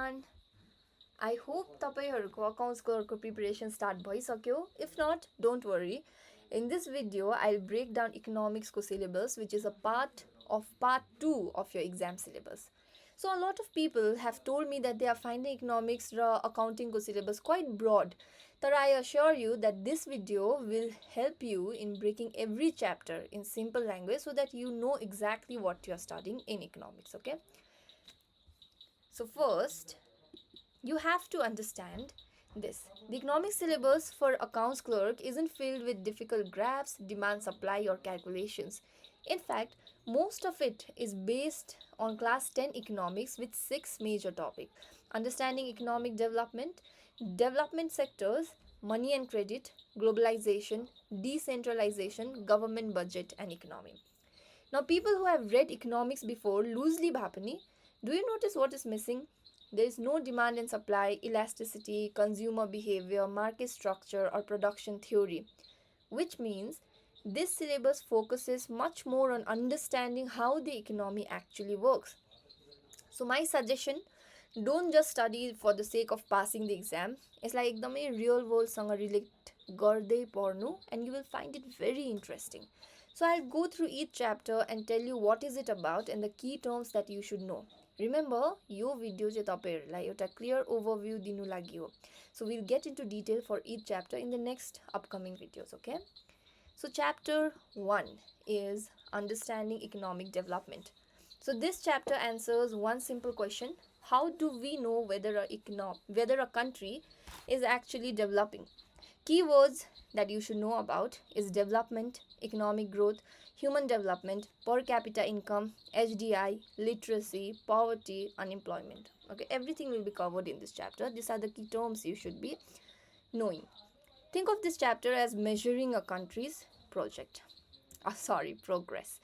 everyone. I hope तपाईहरुको accounts clerk preparation start भइसक्यो. If not, don't worry. In this video, I'll break down economics ko syllabus, which is a part of part 2 of your exam syllabus. So a lot of people have told me that they are finding economics ra accounting ko syllabus quite broad. But I assure you that this video will help you in breaking every chapter in simple language so that you know exactly what you are studying in economics, okay? So first, you have to understand this. The economic syllabus for accounts clerk isn't filled with difficult graphs, demand supply or calculations. In fact, most of it is based on class 10 economics with 6 major topics: understanding economic development, development sectors, money and credit, globalization, decentralization, government budget and economy. Now, people who have read economics before loosely bhapani, do you notice what is missing? There is no demand and supply, elasticity, consumer behavior, market structure, or production theory, which means this syllabus focuses much more on understanding how the economy actually works. So, my suggestion, don't just study for the sake of passing the exam. It's like एकदमै real world सँग relate गर्दै पढ्नु and you will find it very interesting. So I'll go through each chapter and tell you what is it about and the key terms that you should know. Remember, yo video चाहिँ तपाईहरुलाई एउटा clear overview दिनु लागि हो. So we'll get into detail for each chapter in the next upcoming videos, okay? So chapter 1 is understanding economic development. So this chapter answers one simple question: how do we know whether a country is actually developing? Keywords that you should know about is development, economic growth, human development, per capita income, HDI, literacy, poverty, unemployment. Okay, everything will be covered in this chapter. These are the key terms you should be knowing. Think of this chapter as measuring a country's progress.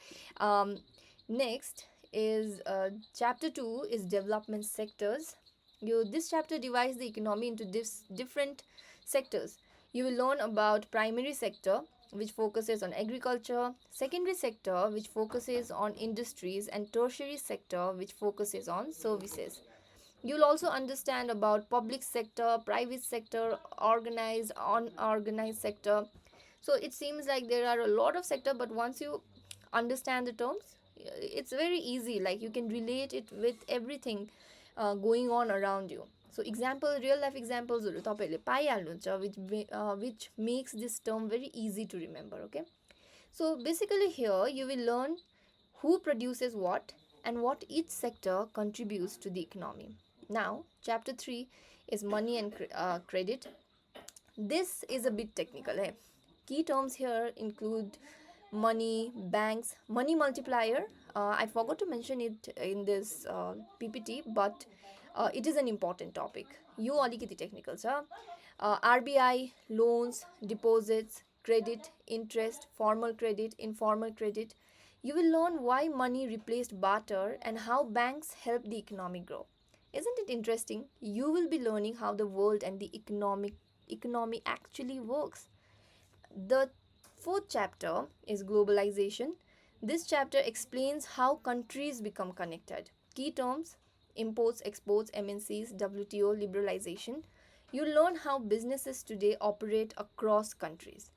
Next is chapter 2 is development sectors. This chapter divides the economy into different sectors. You will learn about primary sector, which focuses on agriculture, secondary sector, which focuses on industries, and tertiary sector, which focuses on services. You'll also understand about public sector, private sector, organized, unorganized sector. So it seems like there are a lot of sector, but once you understand the terms, it's very easy. Like you can relate it with everything going on around you. So real life examples तपाईहरुले पाइहाल्नुहुन्छ, which makes this term very easy to remember, okay? So basically here you will learn who produces what and what each sector contributes to the economy. Now, chapter 3 is money and credit. This is a bit technical. Key terms here include money, banks, money multiplier. I forgot to mention it in this PPT, but it is an important topic. यो अलिकति technical छ. RBI, loans, deposits, credit, interest, formal credit, informal credit. You will learn why money replaced barter and how banks help the economy grow. Isn't it interesting? You will be learning how the world and the economy actually works. The fourth chapter is globalization. This chapter explains how countries become connected. Key terms: imports, exports, MNCs, WTO, liberalization. You learn how businesses today operate across countries.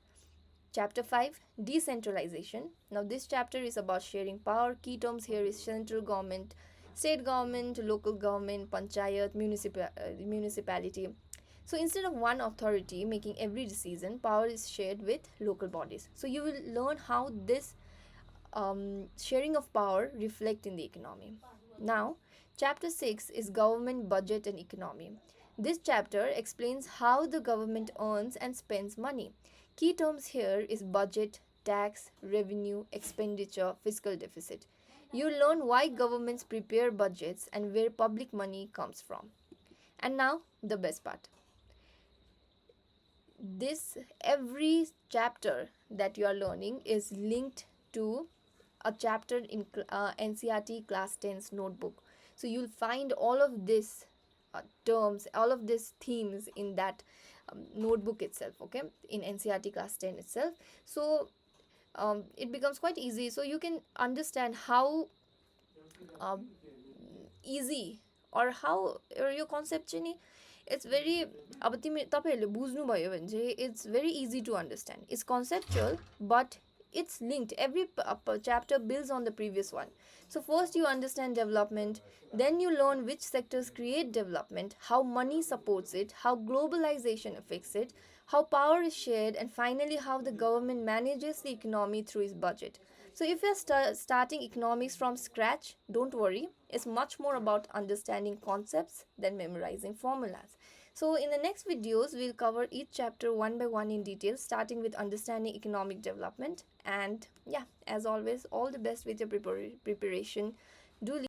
Chapter 5, decentralization. Now this chapter is about sharing power. Key terms here is central government, state government, local government, panchayat, municipality. So instead of one authority making every decision, power is shared with local bodies. So you will learn how this sharing of power reflect in the economy. Now, chapter 6 is government budget and economy. This chapter explains how the government earns and spends money. Key terms here is budget, tax, revenue, expenditure, fiscal deficit. You learn why governments prepare budgets and where public money comes from. And now, the best part. Every chapter that you are learning is linked to a chapter in NCERT class 10's notebook. So you'll find all of this terms, all of these themes in that notebook itself, okay, in NCERT class 10 itself. So it becomes quite easy. So you can understand how easy or how or yo concept चाहिँ नि it's very अब तिमी तपाईहरुले बुझ्नु भयो भने चाहिँ it's very easy to understand. It's conceptual but it's linked. Every chapter builds on the previous one. So first you understand development, then you learn which sectors create development, how money supports it, how globalization affects it, how power is shared, and finally how the government manages the economy through its budget. So if you're starting economics from scratch, don't worry. It's much more about understanding concepts than memorizing formulas. So in the next videos, we'll cover each chapter one by one in detail, starting with understanding economic development. And yeah, as always, all the best with your preparation. Do